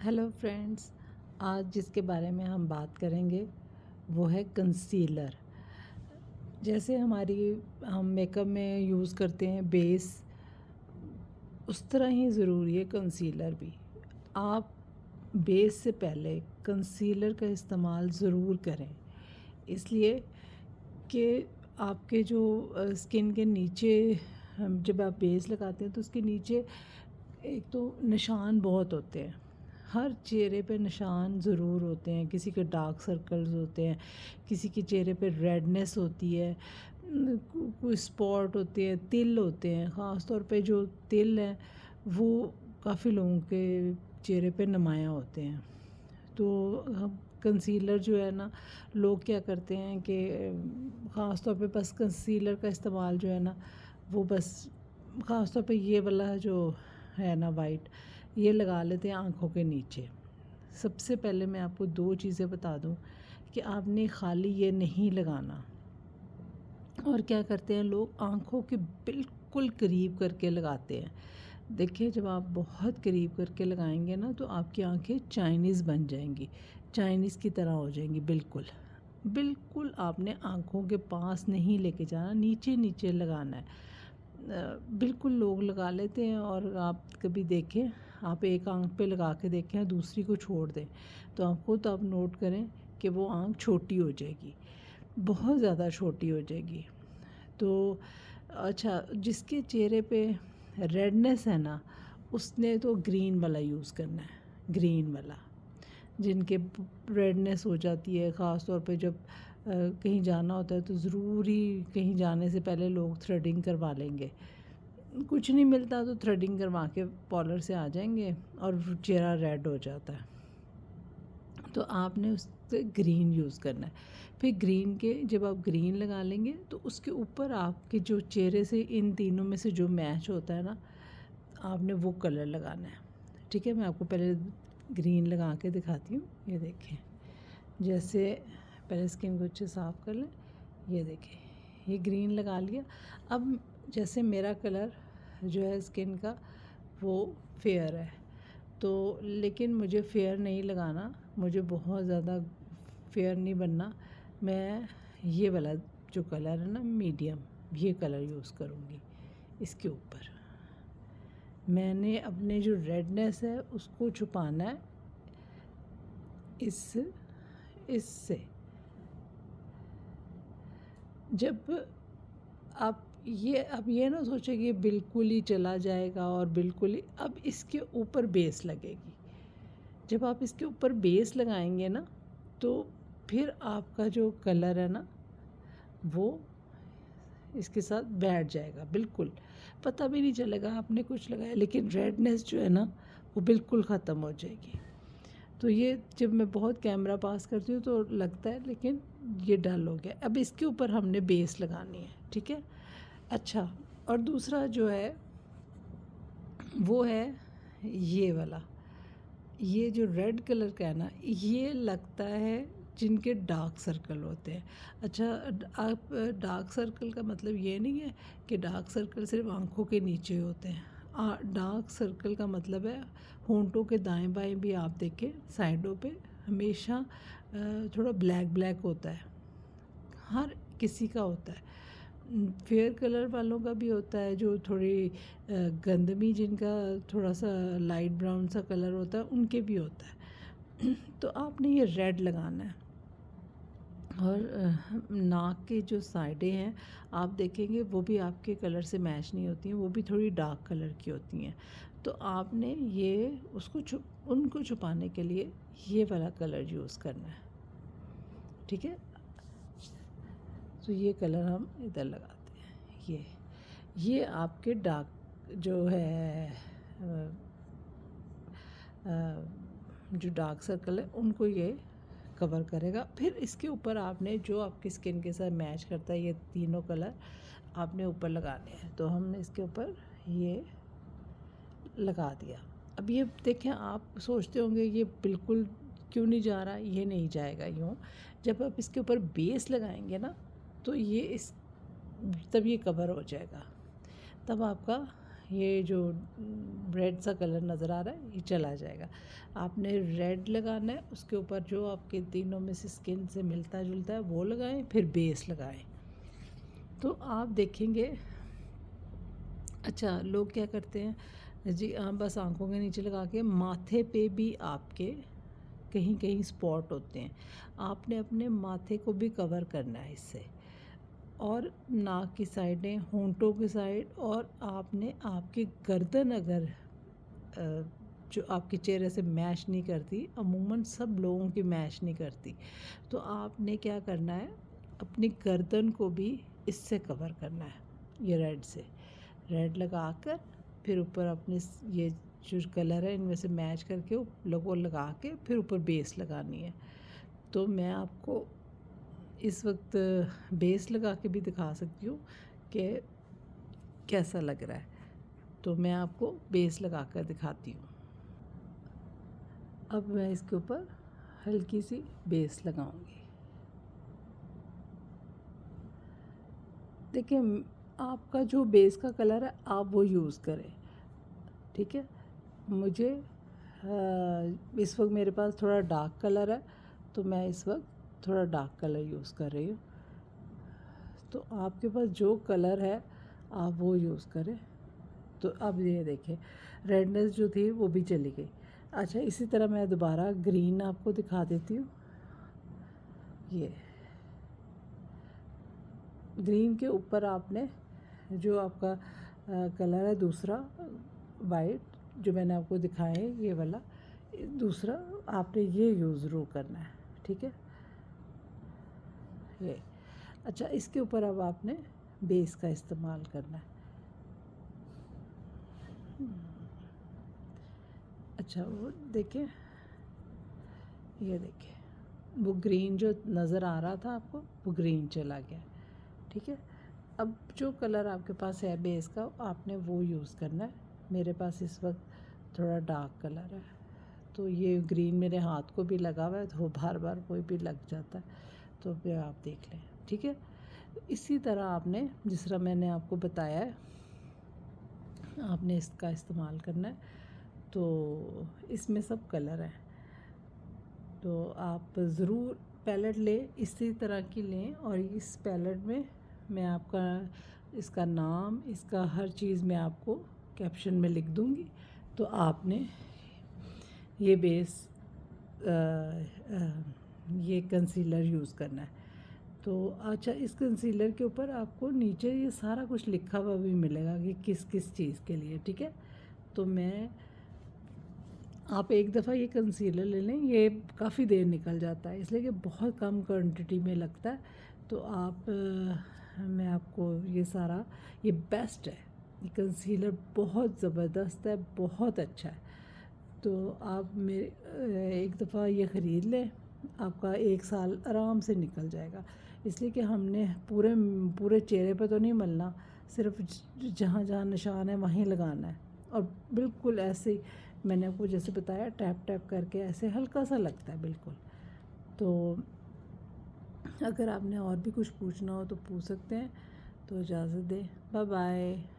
Hello friends, आज जिसके बारे में हम बात करेंगे वो है कंसीलर। जैसे हम मेकअप में यूज़ करते हैं बेस, उस तरह ही ज़रूरी है कंसीलर भी। आप बेस से पहले कंसीलर का इस्तेमाल ज़रूर करें, इसलिए कि आपके जो स्किन के नीचे जब आप बेस लगाते हैं तो उसके नीचे एक तो निशान बहुत होते हैं। हर चेहरे पे निशान ज़रूर होते हैं, किसी के डार्क सर्कल्स होते हैं, किसी के चेहरे पे रेडनेस होती है, कोई स्पॉट होते हैं, तिल होते हैं। ख़ास तौर पे जो तिल हैं वो काफ़ी लोगों के चेहरे पे नुमायाँ होते हैं। तो हम कंसीलर जो है ना, लोग क्या करते हैं कि ख़ास तौर पे बस कंसीलर का इस्तेमाल जो है ना, वो बस ख़ास तौर पे ये वाला जो है ना वाइट, ये लगा लेते हैं आँखों के नीचे। सबसे पहले मैं आपको दो चीज़ें बता दूं कि आपने खाली ये नहीं लगाना। और क्या करते हैं लोग, आँखों के बिल्कुल करीब करके लगाते हैं। देखिए, जब आप बहुत करीब करके लगाएंगे ना तो आपकी आंखें चाइनीज़ बन जाएंगी, चाइनीज़ की तरह हो जाएंगी। बिल्कुल बिल्कुल आपने आँखों के पास नहीं लेके जाना, नीचे नीचे लगाना है। बिल्कुल लोग लगा लेते हैं, और आप कभी देखें, आप एक आंख पे लगा के देखें और दूसरी को छोड़ दें तो आपको, तो आप नोट करें कि वो आंख छोटी हो जाएगी, बहुत ज़्यादा छोटी हो जाएगी। तो अच्छा, जिसके चेहरे पे रेडनेस है ना, उसने तो ग्रीन वाला यूज़ करना है, ग्रीन वाला। जिनके रेडनेस हो जाती है, ख़ास तौर पे जब कहीं जाना होता है तो ज़रूरी, कहीं जाने से पहले लोग थ्रेडिंग करवा लेंगे। कुछ नहीं मिलता तो थ्रेडिंग करवा के पार्लर से आ जाएंगे और चेहरा रेड हो जाता है। तो आपने उससे ग्रीन यूज़ करना है। फिर ग्रीन के, जब आप ग्रीन लगा लेंगे तो उसके ऊपर आपके जो चेहरे से इन तीनों में से जो मैच होता है ना, आपने वो कलर लगाना है। ठीक है, मैं आपको पहले ग्रीन लगा के दिखाती हूँ। ये देखें, जैसे पहले स्किन को अच्छे साफ़ कर लें। ये देखें, ये ग्रीन लगा लिया। अब जैसे मेरा कलर जो है स्किन का वो फेयर है, तो लेकिन मुझे फेयर नहीं लगाना, मुझे बहुत ज़्यादा फेयर नहीं बनना। मैं ये वाला जो कलर है ना, मीडियम, ये कलर यूज़ करूँगी। इसके ऊपर मैंने अपने जो रेडनेस है उसको छुपाना है इससे। जब आप ये, अब ये ना सोचे कि बिल्कुल ही चला जाएगा और बिल्कुल ही, अब इसके ऊपर बेस लगेगी। जब आप इसके ऊपर बेस लगाएंगे ना तो फिर आपका जो कलर है ना वो इसके साथ बैठ जाएगा। बिल्कुल पता भी नहीं चलेगा आपने कुछ लगाया, लेकिन रेडनेस जो है ना वो बिल्कुल ख़त्म हो जाएगी। तो ये जब मैं बहुत कैमरा पास करती हूँ तो लगता है, लेकिन ये डल हो गया। अब इसके ऊपर हमने बेस लगानी है। ठीक है, अच्छा, और दूसरा जो है वो है ये वाला। ये जो रेड कलर का है ना, ये लगता है जिनके डार्क सर्कल होते हैं। अच्छा, आप डार्क सर्कल का मतलब ये नहीं है कि डार्क सर्कल सिर्फ आंखों के नीचे होते हैं। डार्क सर्कल का मतलब है होंठों के दाएं बाएं भी आप देखें, साइडों पे हमेशा थोड़ा ब्लैक ब्लैक होता है। हर किसी का होता है। फेयर कलर वालों का भी होता है, जो थोड़ी गंदमी, जिनका थोड़ा सा लाइट ब्राउन सा कलर होता है, उनके भी होता है। तो आपने ये रेड लगाना है। और नाक के जो साइडें हैं आप देखेंगे वो भी आपके कलर से मैच नहीं होती हैं, वो भी थोड़ी डार्क कलर की होती हैं। तो आपने ये उसको उनको छुपाने के लिए ये वाला कलर यूज़ करना है। ठीक है, तो ये कलर हम इधर लगाते हैं। ये आपके डार्क जो है जो डार्क सर्कल है उनको ये कवर करेगा। फिर इसके ऊपर आपने जो आपकी स्किन के साथ मैच करता है, ये तीनों कलर आपने ऊपर लगाने हैं। तो हमने इसके ऊपर ये लगा दिया। अब ये देखें, आप सोचते होंगे ये बिल्कुल क्यों नहीं जा रहा, ये नहीं जाएगा यूँ। जब आप इसके ऊपर बेस लगाएंगे ना तो ये तब ये कवर हो जाएगा, तब आपका ये जो रेड सा कलर नज़र आ रहा है ये चला जाएगा। आपने रेड लगाना है, उसके ऊपर जो आपके तीनों में से स्किन से मिलता जुलता है वो लगाएं, फिर बेस लगाएं। तो आप देखेंगे। अच्छा, लोग क्या करते हैं जी, बस आंखों के नीचे लगा के, माथे पे भी आपके कहीं कहीं स्पॉट होते हैं, आपने अपने माथे को भी कवर करना है इससे, और नाक की साइडें, होंठों की साइड, और आपने आपकी गर्दन अगर जो आपके चेहरे से मैच नहीं करती, अमूमन सब लोगों की मैच नहीं करती, तो आपने क्या करना है, अपनी गर्दन को भी इससे कवर करना है, ये रेड से, रेड लगा कर फिर ऊपर अपने ये जो कलर है इनमें से मैच करके लोगों लगा के फिर ऊपर बेस लगानी है। तो मैं आपको इस वक्त बेस लगा के भी दिखा सकती हूँ कि कैसा लग रहा है। तो मैं आपको बेस लगा कर दिखाती हूँ। अब मैं इसके ऊपर हल्की सी बेस लगाऊंगी। देखिए, आपका जो बेस का कलर है आप वो यूज़ करें, ठीक है। मुझे इस वक्त मेरे पास थोड़ा डार्क कलर है, तो मैं इस वक्त थोड़ा डार्क कलर यूज़ कर रही हूँ। तो आपके पास जो कलर है आप वो यूज़ करें। तो अब ये देखें, रेडनेस जो थी वो भी चली गई। अच्छा, इसी तरह मैं दोबारा ग्रीन आपको दिखा देती हूँ। ये ग्रीन के ऊपर आपने जो आपका कलर है दूसरा वाइट, जो मैंने आपको दिखाया है ये वाला, दूसरा आपने ये यूज़ ज़रूर करना है, ठीक है। ये अच्छा, इसके ऊपर अब आपने बेस का इस्तेमाल करना है। अच्छा, वो देखें, ये देखें, वो ग्रीन जो नज़र आ रहा था आपको, वो ग्रीन चला गया, ठीक है। अब जो कलर आपके पास है बेस का, आपने वो यूज़ करना है। मेरे पास इस वक्त थोड़ा डार्क कलर है, तो ये ग्रीन मेरे हाथ को भी लगा हुआ है, तो बार बार कोई भी लग जाता है, तो फिर आप देख लें, ठीक है। इसी तरह आपने जिस तरह मैंने आपको बताया है, आपने इसका इस्तेमाल करना है। तो इसमें सब कलर हैं, तो आप ज़रूर पैलेट लें, इसी तरह की लें, और इस पैलेट में मैं आपका इसका नाम, इसका हर चीज़ मैं आपको कैप्शन में लिख दूँगी। तो आपने ये बेस ये कंसीलर यूज़ करना है। तो अच्छा, इस कंसीलर के ऊपर आपको नीचे ये सारा कुछ लिखा हुआ भी मिलेगा कि किस किस चीज़ के लिए, ठीक है। तो आप एक दफ़ा ये कंसीलर ले लें, ये काफ़ी देर निकल जाता है, इसलिए कि बहुत कम क्वांटिटी में लगता है। तो मैं आपको ये बेस्ट है, ये कंसीलर बहुत ज़बरदस्त है, बहुत अच्छा है। तो आप एक दफ़ा ये ख़रीद लें, आपका 1 साल आराम से निकल जाएगा। इसलिए कि हमने पूरे पूरे चेहरे पे तो नहीं मलना, सिर्फ जहाँ जहाँ निशान है वहीं लगाना है, और बिल्कुल ऐसे ही मैंने आपको जैसे बताया, टैप टैप करके ऐसे हल्का सा लगता है बिल्कुल। तो अगर आपने और भी कुछ पूछना हो तो पूछ सकते हैं। तो इजाज़त दें, बाय बाय।